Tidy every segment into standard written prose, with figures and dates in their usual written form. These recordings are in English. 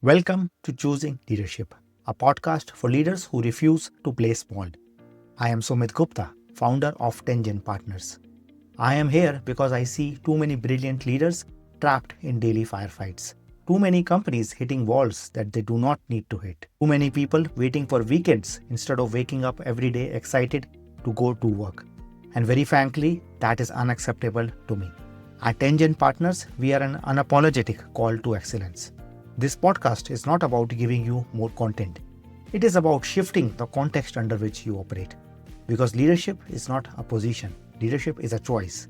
Welcome to Choosing Leadership, a podcast for leaders who refuse to play small. I am Sumit Gupta, founder of Tengen Partners. I am here because I see too many brilliant leaders trapped in daily firefights. Too many companies hitting walls that they do not need to hit. Too many people waiting for weekends instead of waking up every day excited to go to work. And very frankly, that is unacceptable to me. At Tengen Partners, we are an unapologetic call to excellence. This podcast is not about giving you more content. It is about shifting the context under which you operate. Because leadership is not a position, leadership is a choice.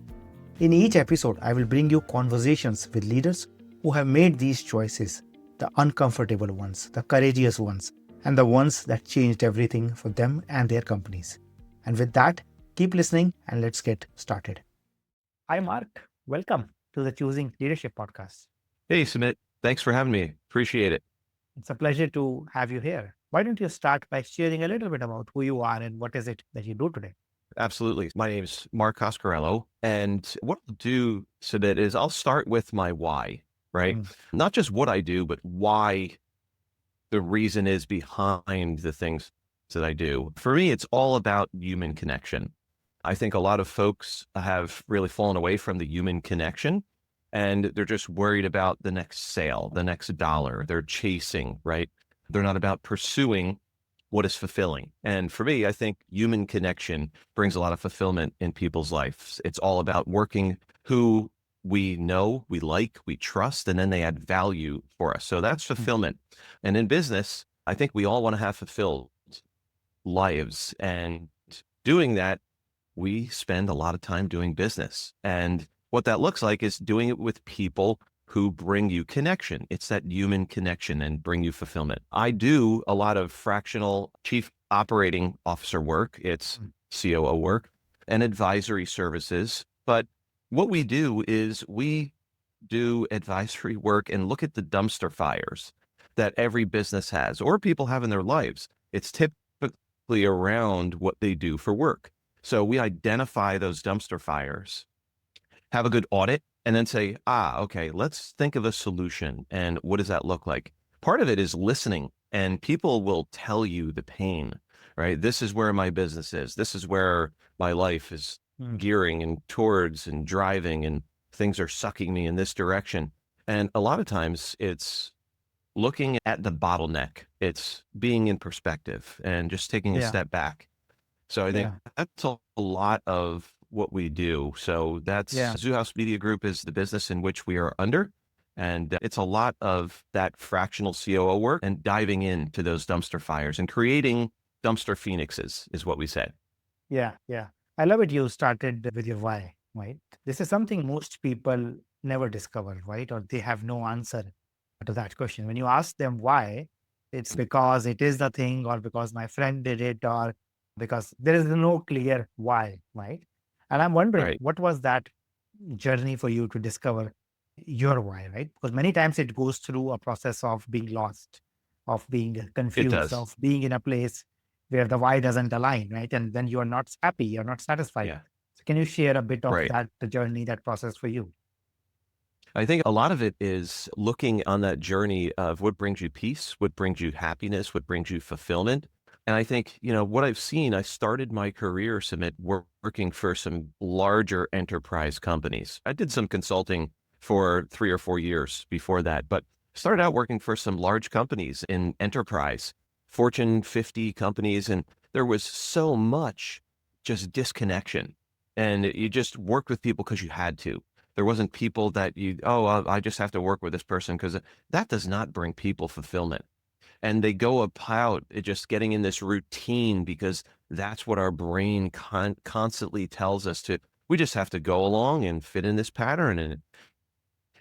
In each episode, I will bring you conversations with leaders who have made these choices, the uncomfortable ones, the courageous ones, and the ones that changed everything for them and their companies. And with that, keep listening and let's get started. Hi, Mark. Welcome to the Choosing Leadership podcast. Hey, Sumit. Thanks for having me. Appreciate it. It's a pleasure to have you here. Why don't you start by sharing a little bit about who you are and what is it that you do today? Absolutely. My name's Mark Coscarello. And what I'll do, Sumit, is I'll start with my why, right? Not just what I do, but why the reason is behind the things that I do. For me, it's all about human connection. I think a lot of folks have really fallen away from the human connection. And they're just worried about the next sale, the next dollar. They're chasing, right? They're not about pursuing what is fulfilling. And for me, I think human connection brings a lot of fulfillment in people's lives. It's all about working who we know, we like, we trust, and then they add value for us. So that's fulfillment. And in business, I think we all want to have fulfilled lives. And doing that, we spend a lot of time doing business. And what that looks like is doing it with people who bring you connection. It's that human connection and bring you fulfillment. I do a lot of fractional chief operating officer work. It's COO work and advisory services. But what we do is we do advisory work and look at the dumpster fires that every business has or people have in their lives. It's typically around what they do for work. So we identify those dumpster fires, have a good audit, and then say, okay, let's think of a solution. And what does that look like? Part of it is listening, and people will tell you the pain, right? This is where my business is. This is where my life is gearing and towards and driving, and things are sucking me in this direction. And a lot of times it's looking at the bottleneck. It's being in perspective and just taking a step back. So I think that's a lot of what we do. So that's Zoo House Media Group is the business in which we are under. And it's a lot of that fractional COO work and diving into those dumpster fires and creating dumpster phoenixes is what we say. Yeah. I love it. You started with your why, right? This is something most people never discover, right? Or they have no answer to that question. When you ask them why, it's because it is the thing, or because my friend did it, or because there is no clear why, right? And I'm wondering, what was that journey for you to discover your why, right? Because many times it goes through a process of being lost, of being confused, of being in a place where the why doesn't align, right? And then you are not happy, you're not satisfied. Yeah. So can you share a bit of that, the journey, that process for you? I think a lot of it is looking on that journey of what brings you peace, what brings you happiness, what brings you fulfillment. And I think, what I've seen, I started my career, Sumit, working for some larger enterprise companies. I did some consulting for 3 or 4 years before that, but started out working for some large companies in enterprise, Fortune 50 companies. And there was so much just disconnection. And you just worked with people because you had to. There wasn't people that I just have to work with this person, because that does not bring people fulfillment. And they go about just getting in this routine because that's what our brain constantly tells us to. We just have to go along and fit in this pattern, and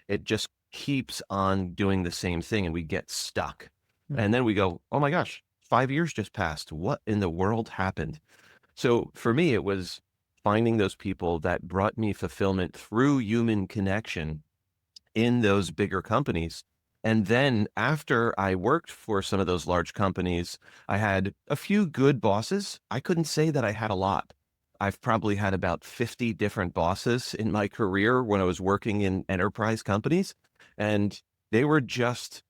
it just keeps on doing the same thing, and we get stuck. And then we go, oh my gosh, 5 years just passed. What in the world happened? So for me, it was finding those people that brought me fulfillment through human connection in those bigger companies. And then after I worked for some of those large companies, I had a few good bosses. I couldn't say that I had a lot. I've probably had about 50 different bosses in my career when I was working in enterprise companies, and they were just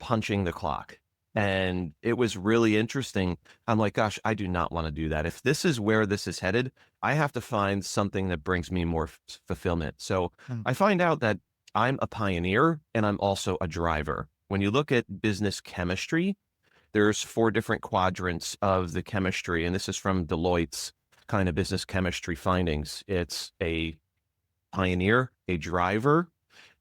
punching the clock. And it was really interesting. I'm like, gosh, I do not want to do that. If this is where this is headed, I have to find something that brings me more fulfillment. So I find out that I'm a pioneer and I'm also a driver. When you look at business chemistry, there's 4 different quadrants of the chemistry. And this is from Deloitte's kind of business chemistry findings. It's a pioneer, a driver,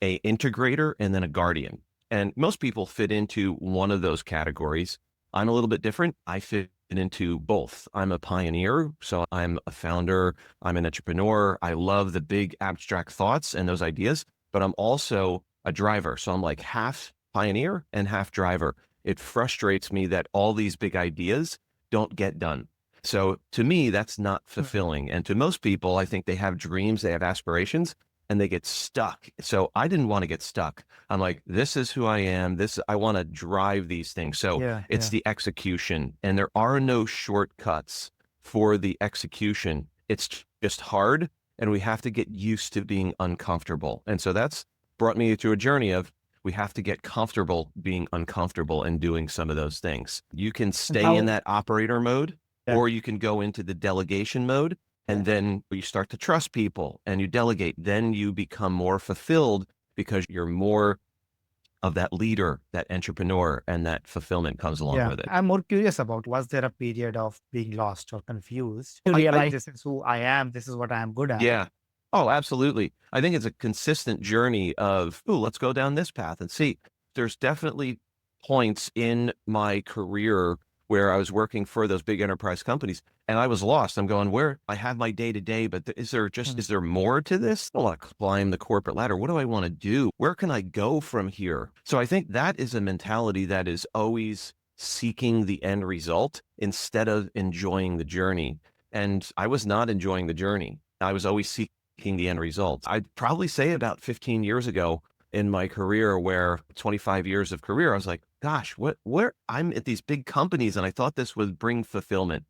a integrator, and then a guardian. And most people fit into one of those categories. I'm a little bit different. I fit into both. I'm a pioneer, so I'm a founder, I'm an entrepreneur. I love the big abstract thoughts and those ideas, but I'm also a driver. So I'm like half pioneer and half driver. It frustrates me that all these big ideas don't get done. So to me, that's not fulfilling. And to most people, I think they have dreams, they have aspirations, and they get stuck. So I didn't want to get stuck. I'm like, this is who I am. I want to drive these things. So it's the execution, and there are no shortcuts for the execution. It's just hard, and we have to get used to being uncomfortable. And so that's brought me to a journey of we have to get comfortable being uncomfortable and doing some of those things. You can stay in that operator mode, or you can go into the delegation mode. And then you start to trust people and you delegate, then you become more fulfilled because you're more of that leader, that entrepreneur, and that fulfillment comes along with it. I'm more curious about, was there a period of being lost or confused? You realize this is who I am, this is what I am good at. Yeah. Oh, absolutely. I think it's a consistent journey of, let's go down this path and see. There's definitely points in my career where I was working for those big enterprise companies and I was lost. I'm going, where I have my day to day, but is there more to this? I want to climb the corporate ladder. What do I want to do? Where can I go from here? So I think that is a mentality that is always seeking the end result instead of enjoying the journey. And I was not enjoying the journey. I was always seeking the end result. I'd probably say about 15 years ago in my career, where 25 years of career, I was like, gosh, where I'm at these big companies and I thought this would bring fulfillment,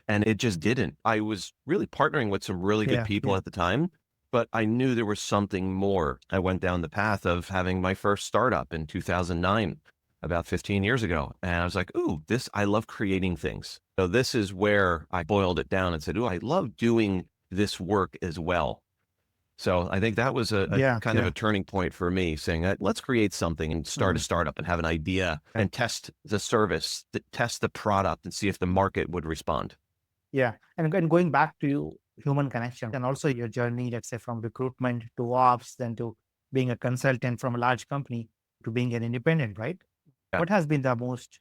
and it just didn't. I was really partnering with some really good people at the time, but I knew there was something more. I went down the path of having my first startup in 2009, about 15 years ago. And I was like, I love creating things. So this is where I boiled it down and said, I love doing this work as well. So I think that was a kind of a turning point for me, saying, let's create something and start a startup and have an idea and test the service, test the product and see if the market would respond. Yeah. And going back to human connection and also your journey, let's say from recruitment to ops, then to being a consultant from a large company to being an independent, right? Yeah. What has been the most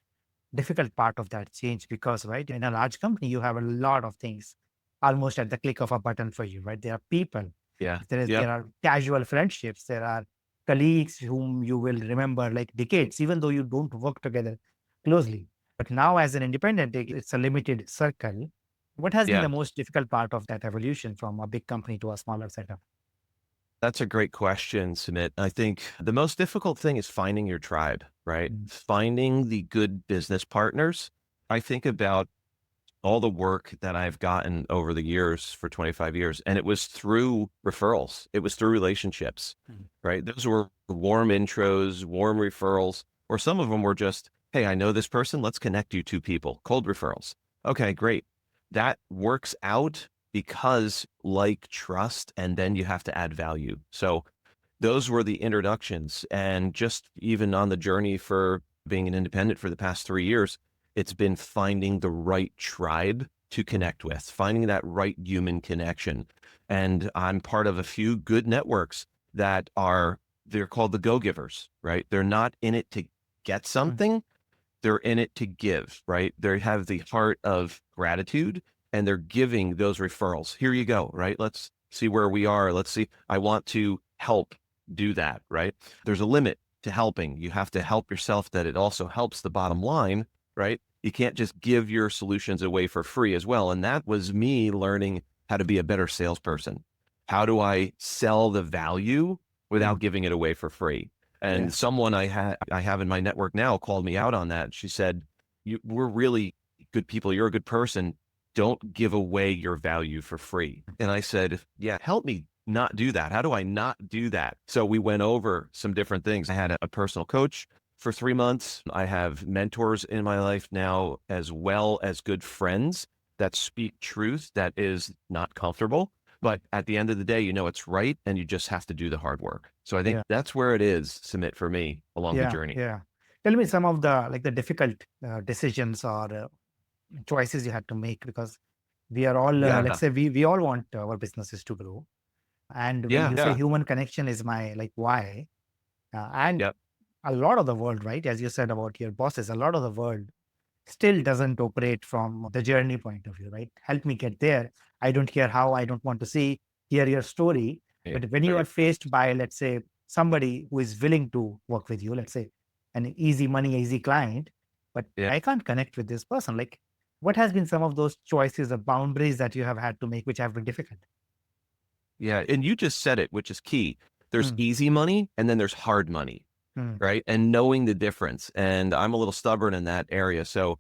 difficult part of that change? Because, right, in a large company, you have a lot of things almost at the click of a button for you, right? There are people. There are casual friendships. There are colleagues whom you will remember like decades, even though you don't work together closely. But now as an independent, it's a limited circle. What has been the most difficult part of that evolution from a big company to a smaller setup? That's a great question, Sumit. I think the most difficult thing is finding your tribe, right? Finding the good business partners. I think about all the work that I've gotten over the years for 25 years, and it was through referrals. It was through relationships, right? Those were warm intros, warm referrals, or some of them were just, hey, I know this person, let's connect you to people, cold referrals. Okay, great. That works out because like trust, and then you have to add value. So those were the introductions. And just even on the journey for being an independent for the past 3 years, it's been finding the right tribe to connect with, finding that right human connection. And I'm part of a few good networks that they're called the go-givers, right? They're not in it to get something. They're in it to give, right? They have the heart of gratitude and they're giving those referrals. Here you go, right? Let's see where we are. Let's see. I want to help do that, right? There's a limit to helping. You have to help yourself that it also helps the bottom line, right? You can't just give your solutions away for free as well. And that was me learning how to be a better salesperson. How do I sell the value without giving it away for free? And someone I have in my network now called me out on that. She said, we're really good people. You're a good person. Don't give away your value for free. And I said, help me not do that. How do I not do that? So we went over some different things. I had a personal coach for 3 months. I have mentors in my life now, as well as good friends that speak truth that is not comfortable. But at the end of the day, you know it's right, and you just have to do the hard work. So I think Yeah. that's where it is, Sumit, for me along the Yeah. journey. Yeah. Tell me some of the difficult decisions or choices you had to make, because we are all, let's Yeah. say we all want our businesses to grow. And when Yeah. you say Yeah. human connection is my like why, and Yep. a lot of the world, right? As you said about your bosses, a lot of the world still doesn't operate from the journey point of view, right? Help me get there. I don't care how, I don't want to hear your story. Yeah. But when you are Right. faced by, let's say, somebody who is willing to work with you, let's say an easy money, easy client, but Yeah. I can't connect with this person. Like, what has been some of those choices or boundaries that you have had to make, which have been difficult? Yeah. And you just said it, which is key. There's Mm, easy money and then there's hard money, mm, right? And knowing the difference. And I'm a little stubborn in that area. So,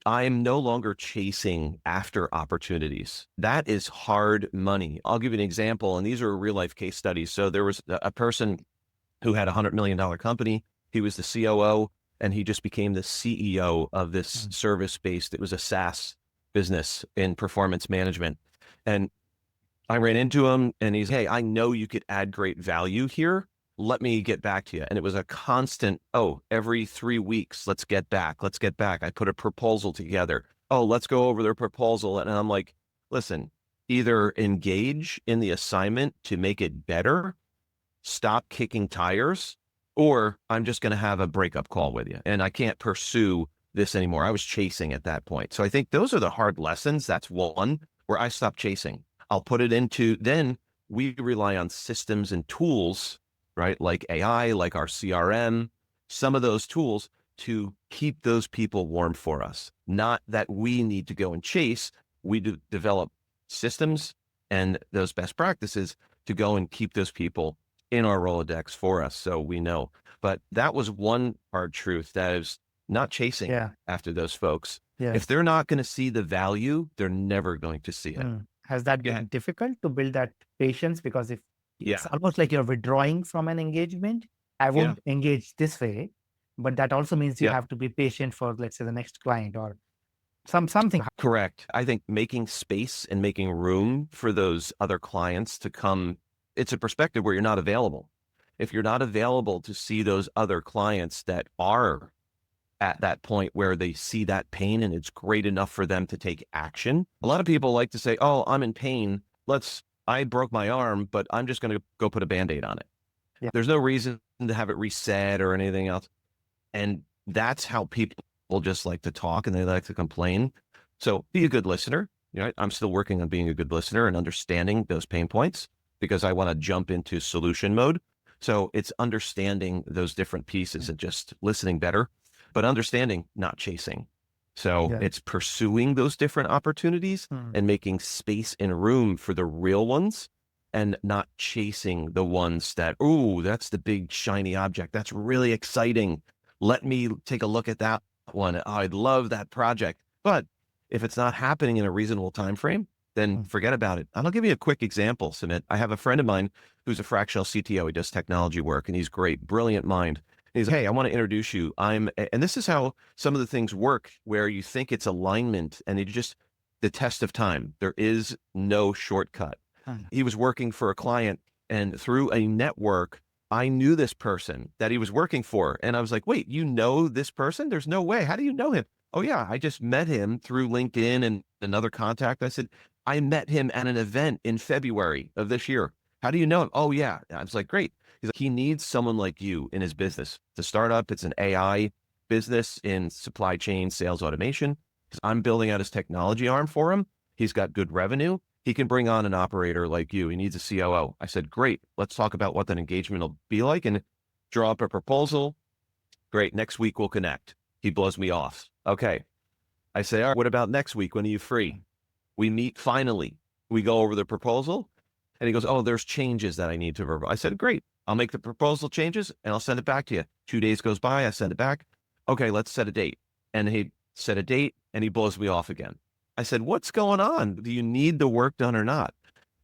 I'm no longer chasing after opportunities. That is hard money. I'll give you an example. And these are real life case studies. So there was a person who had $100 million company. He was the COO, and he just became the CEO of this mm, service based, it was a SaaS business in performance management. And I ran into him and he's, hey, I know you could add great value here. Let me get back to you. And it was a constant, oh, every 3 weeks, let's get back. Let's get back. I put a proposal together. Oh, let's go over their proposal. And I'm like, listen, either engage in the assignment to make it better, stop kicking tires, or I'm just going to have a breakup call with you. And I can't pursue this anymore. I was chasing at that point. So I think those are the hard lessons. That's one where I stopped chasing. I'll put it into, then we rely on systems and tools, right? Like AI, like our CRM, some of those tools to keep those people warm for us. Not that we need to go and chase. We do develop systems and those best practices to go and keep those people in our Rolodex for us, so we know. But that was one hard truth, that is not chasing yeah. after those folks. Yeah. If they're not going to see the value, they're never going to see it. Mm. Has that Yeah. been difficult to build that patience? Because if it's Yeah. almost like you're withdrawing from an engagement, I Yeah. won't engage this way, but that also means you Yeah. have to be patient for, let's say, the next client or something. Correct. I think making space and making room for those other clients to come, it's a perspective where you're not available. If you're not available to see those other clients that are at that point where they see that pain and it's great enough for them to take action. A lot of people like to say, oh, I'm in pain. I broke my arm, but I'm just going to go put a Band-Aid on it. Yeah. There's no reason to have it reset or anything else. And that's how people just like to talk and they like to complain. So be a good listener. I'm still working on being a good listener and understanding those pain points because I want to jump into solution mode. So it's understanding those different pieces and just listening better, but understanding, not chasing. So Yeah. it's pursuing those different opportunities Mm. and making space and room for the real ones and not chasing the ones that, oh, that's the big shiny object. That's really exciting. Let me take a look at that one. Oh, I'd love that project. But if it's not happening in a reasonable time frame, then Mm. forget about it. And I'll give you a quick example, Sumit. I have a friend of mine who's a fractional CTO. He does technology work and he's great, brilliant mind. He's, hey, I want to introduce you. And this is how some of the things work where you think it's alignment and the test of time. There is no shortcut. Mm. He was working for a client and through a network, I knew this person that he was working for. And I was like, wait, you know this person? There's no way. How do you know him? Oh yeah, I just met him through LinkedIn and another contact. I said, I met him at an event in February of this year. How do you know him? Oh yeah. I was like, great. He's like, he needs someone like you in his business. The startup, it's an AI business in supply chain sales automation. Because I'm building out his technology arm for him. He's got good revenue. He can bring on an operator like you. He needs a COO. I said, great. Let's talk about what that engagement will be like and draw up a proposal. Great. Next week we'll connect. He blows me off. Okay. I say, all right, what about next week? When are you free? We meet finally. We go over the proposal and he goes, oh, there's changes that I need to review. I said, great. I'll make the proposal changes and I'll send it back to you. 2 days goes by. I send it back. Okay, let's set a date. And he set a date and he blows me off again. I said, what's going on? Do you need the work done or not?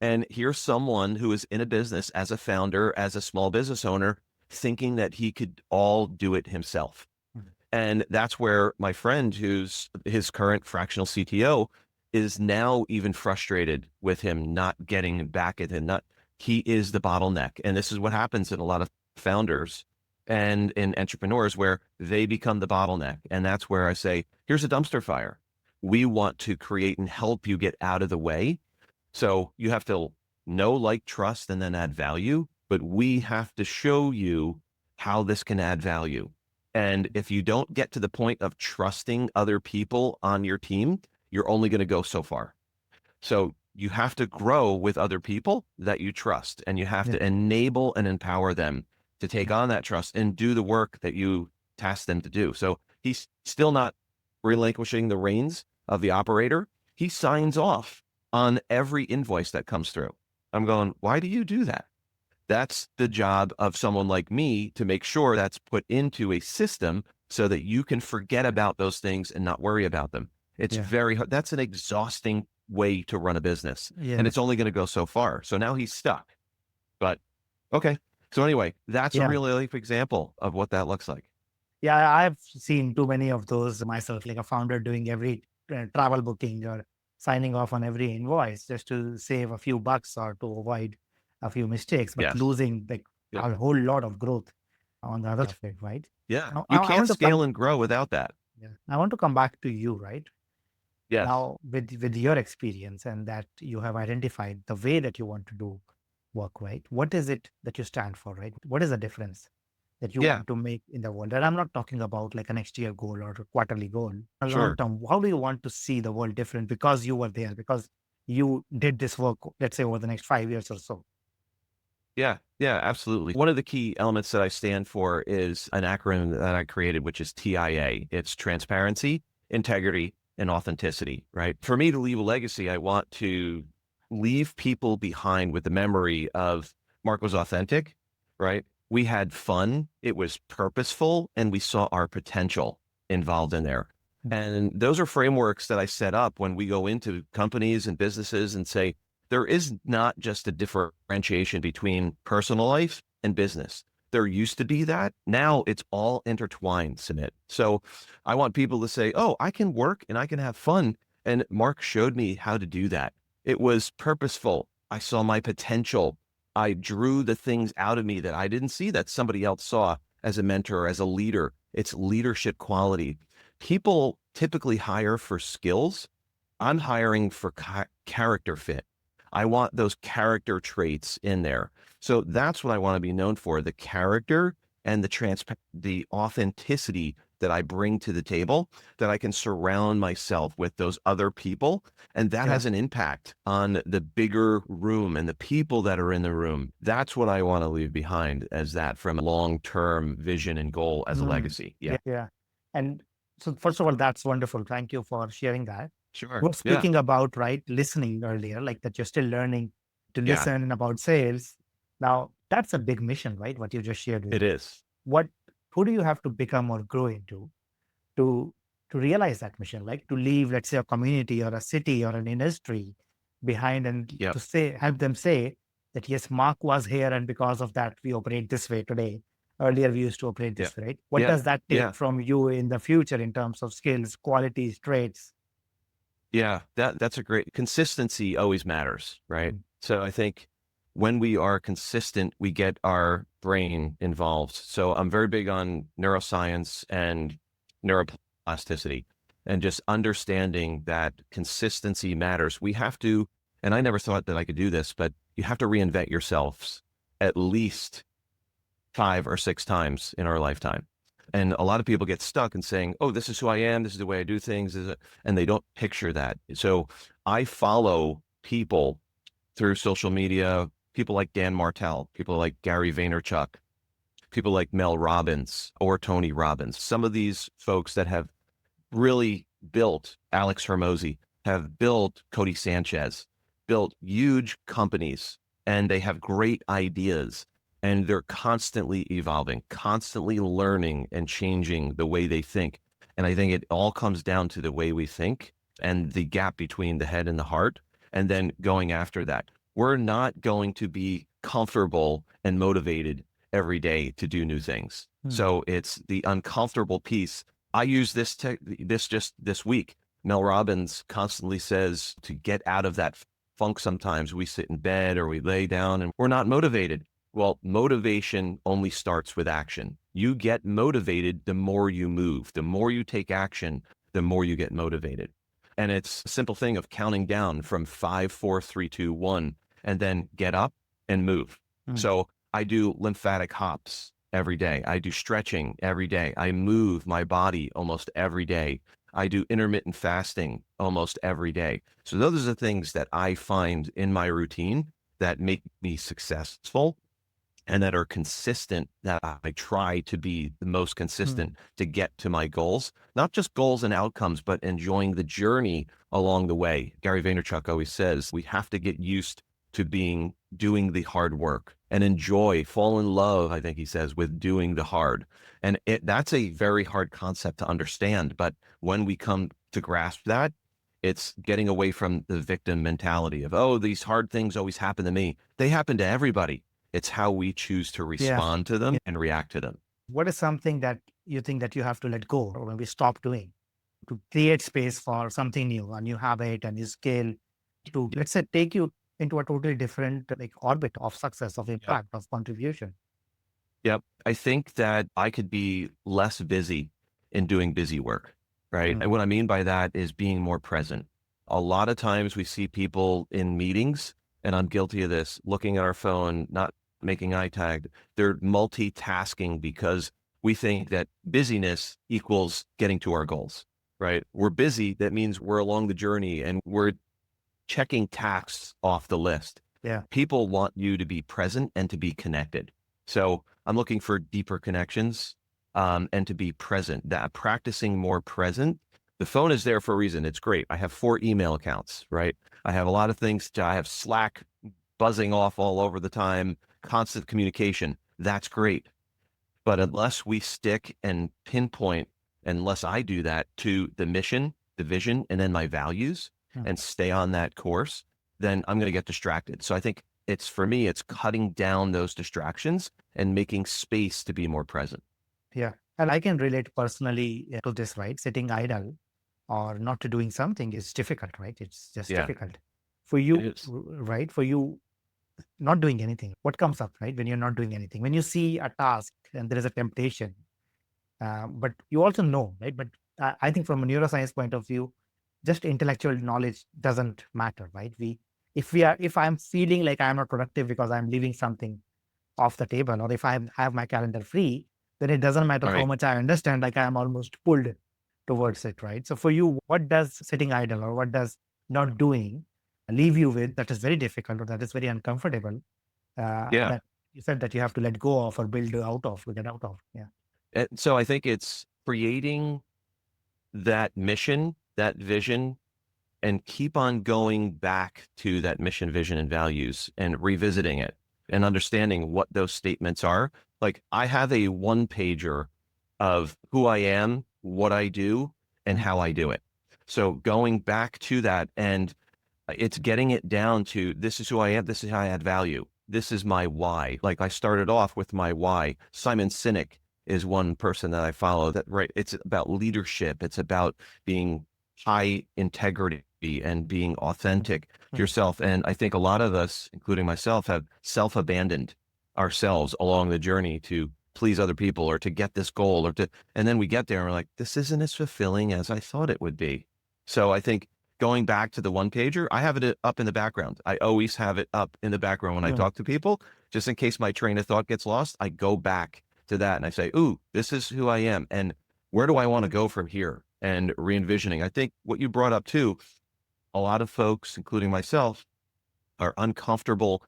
And here's someone who is in a business as a founder, as a small business owner, thinking that he could all do it himself. Mhm. And that's where my friend, who's his current fractional CTO, is now even frustrated with him not getting back at him. Not He is the bottleneck. And this is what happens in a lot of founders and in entrepreneurs, where they become the bottleneck. And that's where I say, here's a dumpster fire. We want to create and help you get out of the way. So you have to know, like, trust, and then add value. But we have to show you how this can add value. And if you don't get to the point of trusting other people on your team, you're only going to go so far. So you have to grow with other people that you trust, and you have Yeah. to enable and empower them to take on that trust and do the work that you task them to do. So he's still not relinquishing the reins of the operator. He signs off on every invoice that comes through. I'm going, why do you do that? That's the job of someone like me, to make sure that's put into a system so that you can forget about those things and not worry about them. It's Yeah. very hard. That's an exhausting way to run a business, Yeah. and it's only going to go so far. So now he's stuck. But okay. So anyway, that's a Yeah. real life example of what that looks like. Yeah, I've seen too many of those myself, like a founder doing every travel booking or signing off on every invoice just to save a few bucks or to avoid a few mistakes, but Yes. losing like Yep. a whole lot of growth on the other side, right? Yeah. Now, You I can't want to scale come. and grow without that. Yeah, I want to come back to you, right? Yes. Now, with your experience and that you have identified the way that you want to do work, right? What is it that you stand for, right? What is the difference that you Yeah. want to make in the world? And I'm not talking about like a next year goal or a quarterly goal. A long Sure. term, how do you want to see the world different because you were there, because you did this work, let's say over the next 5 years or so? Yeah, yeah, absolutely. One of the key elements that I stand for is an acronym that I created, which is TIA. It's transparency, integrity, and authenticity, right? For me to leave a legacy, I want to leave people behind with the memory of Mark was authentic, right? We had fun, it was purposeful, and we saw our potential involved in there. And those are frameworks that I set up when we go into companies and businesses and say, there is not just a differentiation between personal life and business. There used to be that. Now it's all intertwined, Sumit. So I want people to say, oh, I can work and I can have fun. And Mark showed me how to do that. It was purposeful. I saw my potential. I drew the things out of me that I didn't see that somebody else saw as a mentor, as a leader. It's leadership quality. People typically hire for skills. I'm hiring for character fit. I want those character traits in there. So that's what I want to be known for, the character and the authenticity that I bring to the table, that I can surround myself with those other people. And that Yeah. has an impact on the bigger room and the people that are in the room. That's what I want to leave behind as that from a long-term vision and goal as a Mm. legacy. Yeah, Yeah. And so, first of all, that's wonderful. Thank you for sharing that. sure. We're Yeah, speaking about, right, listening earlier, like that you're still learning to yeah, listen about sales. Now, that's a big mission, right? What you just shared with it me. is. What, who do you have to become or grow into to to realize that mission, like to leave, let's say, a community or a city or an industry behind and Yep. to say, help them say that, yes, Mark was here and because of that, we operate this way today. Earlier, we used to operate Yeah. this way, right? What Yeah. does that take Yeah. from you in the future in terms of skills, qualities, traits? Yeah, that's a great consistency always matters, right? Mm. So I think when we are consistent, we get our brain involved. So I'm very big on neuroscience and neuroplasticity and just understanding that consistency matters. We have to, and I never thought that I could do this, but you have to reinvent yourselves at least 5 or 6 times in our lifetime. And a lot of people get stuck in saying, oh, this is who I am. This is the way I do things. And they don't picture that. So I follow people through social media, people like Dan Martell, people like Gary Vaynerchuk, people like Mel Robbins or Tony Robbins. Some of these folks that have really built, Alex Hermosi, have built Cody Sanchez, built huge companies, and they have great ideas. And they're constantly evolving, constantly learning and changing the way they think. And I think it all comes down to the way we think and the gap between the head and the heart, and then going after that. We're not going to be comfortable and motivated every day to do new things. Hmm. So it's the uncomfortable piece. I use this just this week. Mel Robbins constantly says to get out of that funk. Sometimes we sit in bed or we lay down and we're not motivated. Well, motivation only starts with action. You get motivated the more you move, the more you take action, the more you get motivated. And it's a simple thing of counting down from 5, 4, 3, 2, 1, and then get up and move. Hmm. So I do lymphatic hops every day. I do stretching every day. I move my body almost every day. I do intermittent fasting almost every day. So those are the things that I find in my routine that make me successful and that are consistent, that I try to be the most consistent to get to my goals, not just goals and outcomes, but enjoying the journey along the way. Gary Vaynerchuk always says, we have to get used to doing the hard work and enjoy, fall in love, I think he says, with doing the hard. And that's a very hard concept to understand. But when we come to grasp that, it's getting away from the victim mentality of, oh, these hard things always happen to me. They happen to everybody. It's how we choose to respond to them and react to them. What is something that you think that you have to let go or maybe stop doing to create space for something new, a new habit, a new skill to, let's say, take you into a totally different orbit of success, of impact, of contribution? Yep. I think that I could be less busy in doing busy work, right? And what I mean by that is being more present. A lot of times we see people in meetings, and I'm guilty of this, looking at our phone, not making eye tag. They're multitasking because we think that busyness equals getting to our goals, right? We're busy. That means we're along the journey and we're checking tasks off the list. Yeah. People want you to be present and to be connected. So I'm looking for deeper connections and to be present, that practicing more present. The phone is there for a reason. It's great. I have 4 email accounts, right? I have a lot of things. I have Slack buzzing off all over the time, constant communication. That's great. But unless we stick and pinpoint, unless I do that to the mission, the vision, and then my values and stay on that course, then I'm going to get distracted. So I think for me, it's cutting down those distractions and making space to be more present. Yeah. And I can relate personally to this, right? Sitting idle or not doing something is difficult, right? It's just difficult. For you, right? For you, not doing anything. What comes up, right? When you're not doing anything, when you see a task and there is a temptation, but you also know, right? But I think from a neuroscience point of view, just intellectual knowledge doesn't matter, right? If I'm feeling like I'm not productive because I'm leaving something off the table, or if I have my calendar free, then it doesn't matter how much I understand, like I am almost pulled towards it, right? So for you, what does sitting idle or what does not doing leave you with that is very difficult or that is very uncomfortable? That you said that you have to let go of or build out of, or get out of. Yeah. And so I think it's creating that mission, that vision, and keep on going back to that mission, vision, and values and revisiting it and understanding what those statements are. Like I have a 1-pager of who I am, what I do, and how I do it. So going back to that, and it's getting it down to, this is who I am, this is how I add value. This is my why. Like I started off with my why. Simon Sinek is one person that I follow that, right? It's about leadership. It's about being high integrity and being authentic to yourself. And I think a lot of us, including myself, have self-abandoned ourselves along the journey to please other people or to get this goal and then we get there and we're like, this isn't as fulfilling as I thought it would be. So I think going back to the 1-pager, I have it up in the background. I always have it up in the background when I talk to people, just in case my train of thought gets lost. I go back to that and I say, ooh, this is who I am. And where do I want to go from here? And re-envisioning. I think what you brought up too, a lot of folks, including myself, are uncomfortable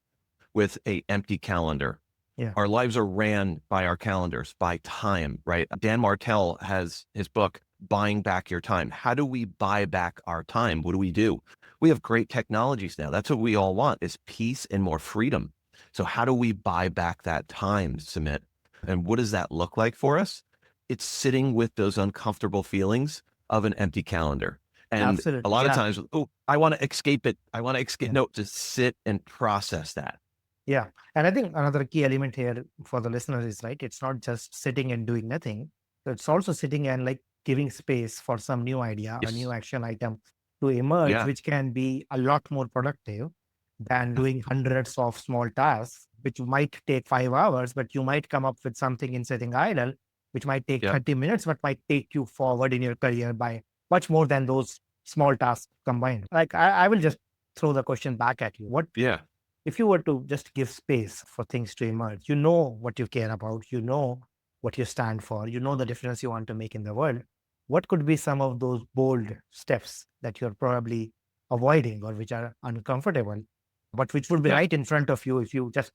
with a empty calendar. Yeah. Our lives are ran by our calendars, by time, right? Dan Martell has his book, Buying Back Your Time. How do we buy back our time? What do? We have great technologies now. That's what we all want, is peace and more freedom. So how do we buy back that time, Sumit? And what does that look like for us? It's sitting with those uncomfortable feelings of an empty calendar. And a lot of times, oh, I want to escape it. I want to escape. No, just sit and process that. Yeah. And I think another key element here for the listeners is right. It's not just sitting and doing nothing. It's also sitting and like giving space for some new idea or new Yes. action item to emerge, Yeah. which can be a lot more productive than doing hundreds of small tasks, which might take 5 hours, but you might come up with something in sitting idle, which might take Yep. 30 minutes, but might take you forward in your career by much more than those small tasks combined. Like I will just throw the question back at you. What Yeah. if you were to just give space for things to emerge? You know what you care about, you know what you stand for, you know the difference you want to make in the world. What could be some of those bold steps that you're probably avoiding or which are uncomfortable, but which would be Yeah. right in front of you if you just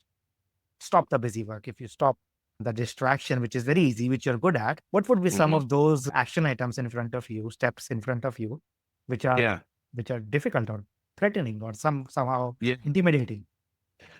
stop the busy work, if you stop the distraction, which is very easy, which you're good at? What would be some Hmm. of those action items in front of you, steps in front of you, which are Yeah. difficult or threatening or somehow Yeah. intimidating?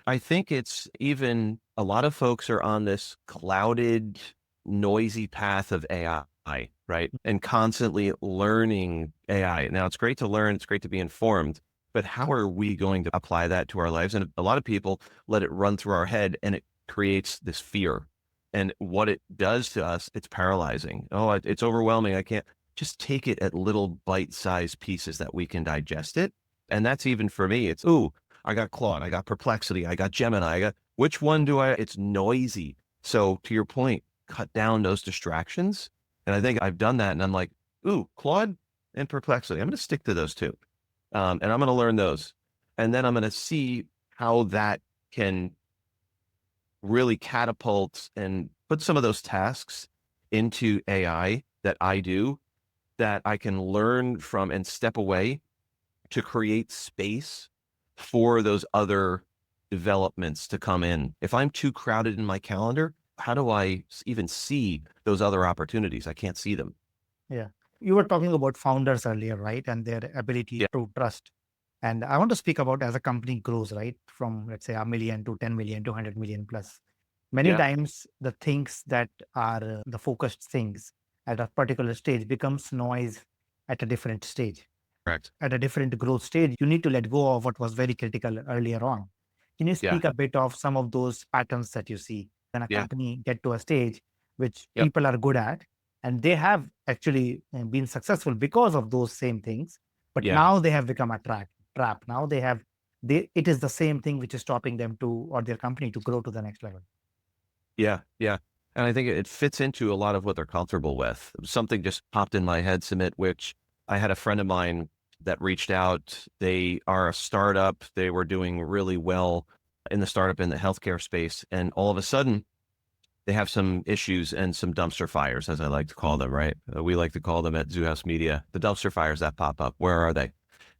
I think it's even a lot of folks are on this clouded, noisy path of AI, right? And constantly learning AI. Now, it's great to learn, it's great to be informed, but how are we going to apply that to our lives? And a lot of people let it run through our head and it creates this fear. And what it does to us, it's paralyzing. Oh, it's overwhelming. I can't just take it at little bite-sized pieces that we can digest it. And that's even for me. It's, ooh, I got Claude, I got Perplexity, I got Gemini, I got which one do I? It's noisy. So to your point, cut down those distractions. And I think I've done that. And I'm like, ooh, Claude and Perplexity. I'm going to stick to those two. And I'm going to learn those. And then I'm going to see how that can really catapult and put some of those tasks into AI that I do that I can learn from and step away to create space for those other developments to come in. If I'm too crowded in my calendar, how do I even see those other opportunities? I can't see them. Yeah. You were talking about founders earlier, right? And their ability Yeah. to trust. And I want to speak about as a company grows, right? From let's say a million to 10 million to 100 million plus. Many Yeah. times the things that are the focused things at a particular stage becomes noise at a different stage. Correct. At a different growth stage, you need to let go of what was very critical earlier on. Can you Yeah. speak a bit of some of those patterns that you see when a Yeah. company get to a stage which Yep. people are good at and they have actually been successful because of those same things, but Yeah. now they have become a trap. Now it is the same thing which is stopping them to or their company to grow to the next level. Yeah. Yeah. And I think it fits into a lot of what they're comfortable with. Something just popped in my head, Sumit, which I had a friend of mine that reached out. They are a startup. They were doing really well in the startup in the healthcare space. And all of a sudden, they have some issues and some dumpster fires, as I like to call them, right? We like to call them at Zoo House Media, the dumpster fires that pop up. Where are they?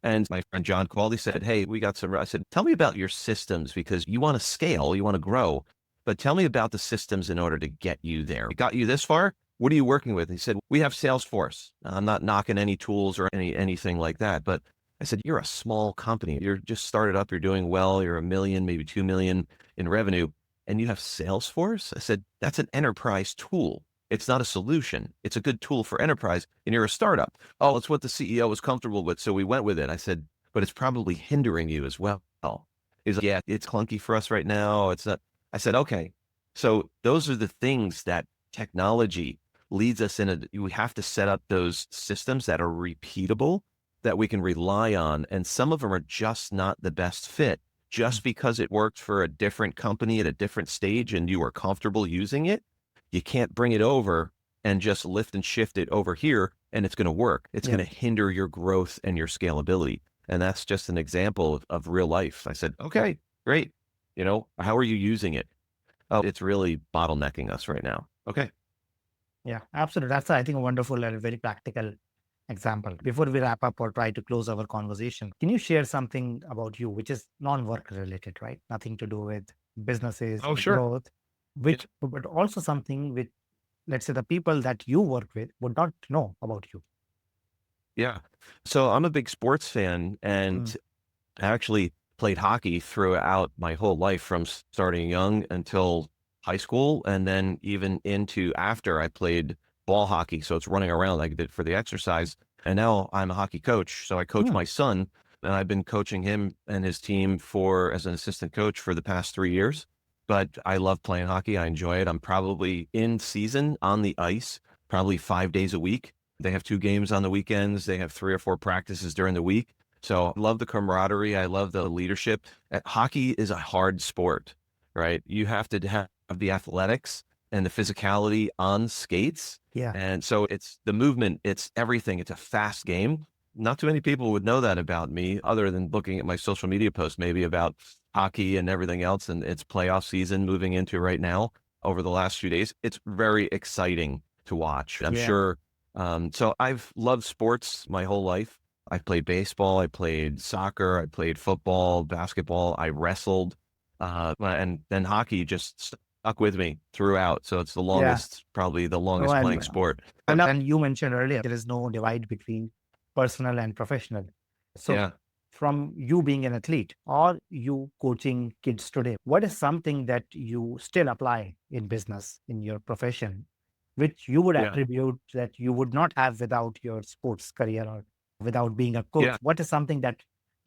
And my friend John called. He said, hey, we got some. I said, tell me about your systems because you want to scale, you want to grow, but tell me about the systems in order to get you there. It got you this far. What are you working with? He said, we have Salesforce. I'm not knocking any tools or anything like that, but I said, you're a small company. You're just started up. You're doing well. You're 1 million, maybe 2 million in revenue and you have Salesforce? I said, that's an enterprise tool. It's not a solution. It's a good tool for enterprise. And you're a startup. Oh, it's what the CEO was comfortable with. So we went with it. I said, but it's probably hindering you as well. He's like, yeah, it's clunky for us right now. It's not. I said, okay. So those are the things that technology leads us in. We have to set up those systems that are repeatable that we can rely on. And some of them are just not the best fit just because it worked for a different company at a different stage and you were comfortable using it, you can't bring it over and just lift and shift it over here and it's going to work. It's Yeah. going to hinder your growth and your scalability. And that's just an example of real life. I said, okay, great. How are you using it? Oh, it's really bottlenecking us right now. Okay. Yeah, absolutely. That's, I think, a wonderful and very practical example. Before we wrap up or try to close our conversation, can you share something about you, which is non-work related, right? Nothing to do with businesses Oh, or sure. growth, Yeah. but also something which, let's say, the people that you work with would not know about you. Yeah. So I'm a big sports fan Mm. and I actually played hockey throughout my whole life from starting young until high school. And then even into after I played ball hockey. So it's running around like I did for the exercise. And now I'm a hockey coach. So I coach Mm. my son and I've been coaching him and his team as an assistant coach for the past 3 years. But I love playing hockey. I enjoy it. I'm probably in season on the ice, probably 5 days a week. They have 2 games on the weekends. They have 3 or 4 practices during the week. So I love the camaraderie. I love the leadership. Hockey is a hard sport, right? You have to have the athletics and the physicality on skates. Yeah. And so it's the movement, it's everything. It's a fast game. Not too many people would know that about me other than looking at my social media posts, maybe about hockey and everything else. And it's playoff season moving into right now over the last few days. It's very exciting to watch. I'm Yeah. sure. So I've loved sports my whole life. I played baseball, I played soccer, I played football, basketball, I wrestled, and then hockey just stuck with me throughout. So it's probably the longest playing sport. And you mentioned earlier, there is no divide between personal and professional. So from you being an athlete or you coaching kids today, what is something that you still apply in business, in your profession, which you would attribute that you would not have without your sports career or without being a coach? What is something that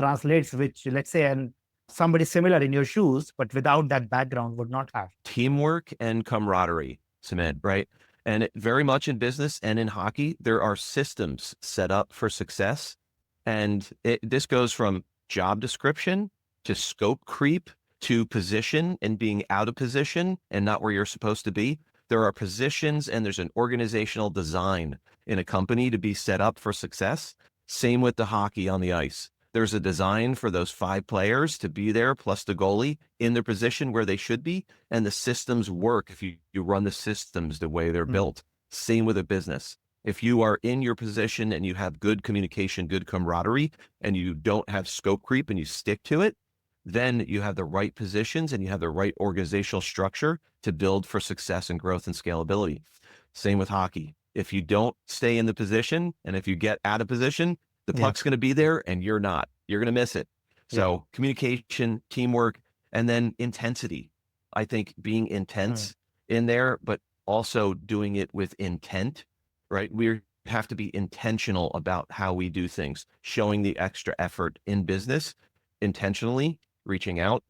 translates, which, let's say, and somebody similar in your shoes, but without that background would not have? Teamwork and camaraderie, Sumit, right? And very much in business and in hockey, there are systems set up for success. And this goes from job description to scope creep to position and being out of position and not where you're supposed to be. There are positions and there's an organizational design in a company to be set up for success. Same with the hockey on the ice. There's a design for those 5 players to be there, plus the goalie, in their position where they should be. And the systems work if you run the systems the way they're built. Same with a business. If you are in your position and you have good communication, good camaraderie, and you don't have scope creep and you stick to it, then you have the right positions and you have the right organizational structure to build for success and growth and scalability. Same with hockey. If you don't stay in the position and if you get out of position, the puck's going to be there and you're not. You're going to miss it. So communication, teamwork, and then intensity. I think being intense in there, but also doing it with intent, right? We have to be intentional about how we do things, showing the extra effort in business, intentionally reaching out,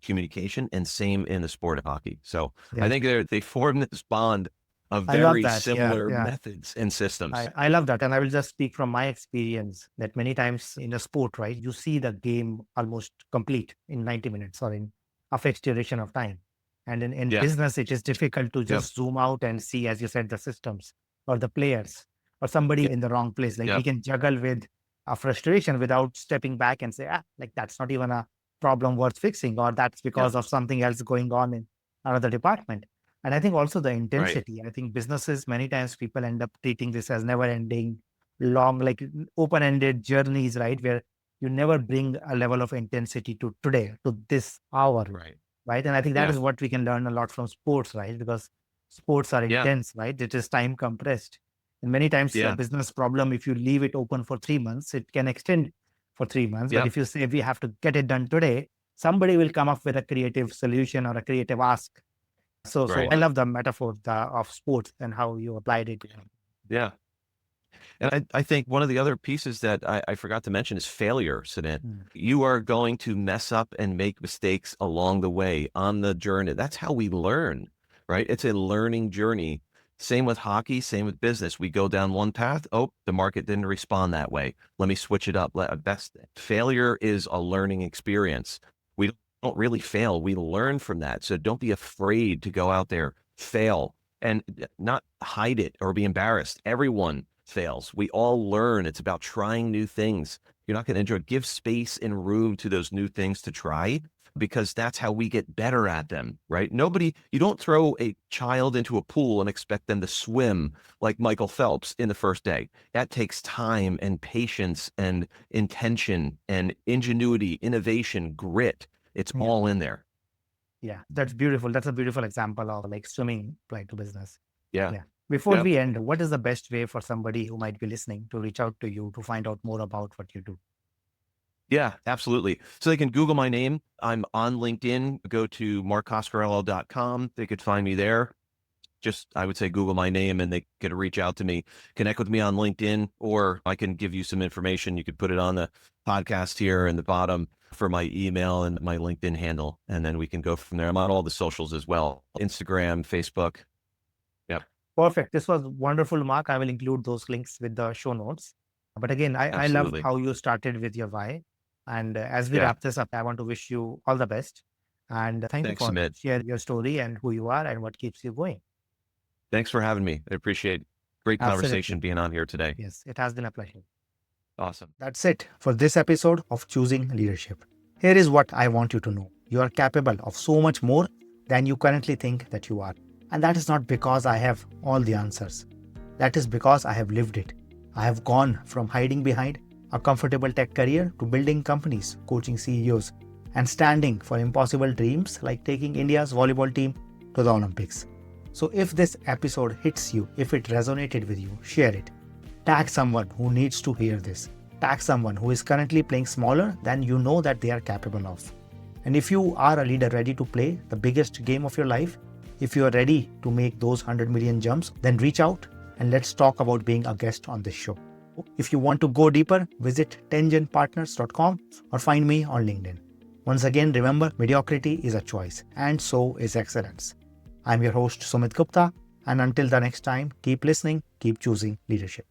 communication, and same in the sport of hockey. So I think they form this bond of very similar methods and systems. I love that. And I will just speak from my experience that many times in a sport, right, you see the game almost complete in 90 minutes or in a fixed duration of time. And in business, it is difficult to just zoom out and see, as you said, the systems or the players or somebody in the wrong place. Like we can juggle with a frustration without stepping back and say, like that's not even a problem worth fixing, or that's because of something else going on in another department. And I think also the intensity. I think businesses, many times people end up treating this as never ending, long, like open-ended journeys, right? Where you never bring a level of intensity to today, to this hour. Right. And I think that is what we can learn a lot from sports, right? Because sports are intense, right? It is time compressed. And many times a business problem, if you leave it open for 3 months, it can extend for 3 months. But if you say we have to get it done today, somebody will come up with a creative solution or a creative ask. So I love the metaphor of sports and how you applied it. Yeah. And I think one of the other pieces that I forgot to mention is failure, Sumit. You are going to mess up and make mistakes along the way on the journey. That's how we learn, right? It's a learning journey. Same with hockey, same with business. We go down one path. Oh, the market didn't respond that way. Let me switch it up. Failure is a learning experience. We don't really fail. We learn from that. So don't be afraid to go out there, fail, and not hide it or be embarrassed. Everyone fails. We all learn. It's about trying new things. You're not going to enjoy it. Give space and room to those new things to try, because that's how we get better at them, right? You don't throw a child into a pool and expect them to swim like Michael Phelps in the first day. That takes time and patience and intention and ingenuity, innovation, grit. It's all in there. Yeah, that's beautiful. That's a beautiful example of like swimming applied to business. Yeah. Before we end, what is the best way for somebody who might be listening to reach out to you to find out more about what you do? Yeah, absolutely. So they can Google my name. I'm on LinkedIn. Go to markcoscarello.com. They could find me there. just, I would say, Google my name and they could reach out to me, connect with me on LinkedIn, or I can give you some information. You could put it on the podcast here in the bottom for my email and my LinkedIn handle. And then we can go from there. I'm on all the socials as well. Instagram, Facebook. Yep. Perfect. This was wonderful, Mark. I will include those links with the show notes. But again, I love Absolutely. how you started with your why. And as we Yeah. wrap this up, I want to wish you all the best. And thank you Thanks, for Sumit. sharing your story and who you are and what keeps you going. Thanks for having me. I appreciate great conversation Absolutely. being on here today. Yes, it has been a pleasure. Awesome. That's it for this episode of Choosing Leadership. Here is what I want you to know. You are capable of so much more than you currently think that you are. And that is not because I have all the answers. That is because I have lived it. I have gone from hiding behind a comfortable tech career to building companies, coaching CEOs, and standing for impossible dreams like taking India's volleyball team to the Olympics. So if this episode hits you, if it resonated with you, share it. Tag someone who needs to hear this. Tag someone who is currently playing smaller than you know that they are capable of. And if you are a leader ready to play the biggest game of your life, if you are ready to make those 100 million jumps, then reach out and let's talk about being a guest on this show. If you want to go deeper, visit tengenpartners.com or find me on LinkedIn. Once again, remember, mediocrity is a choice and so is excellence. I'm your host, Sumit Gupta, and until the next time, keep listening, keep choosing leadership.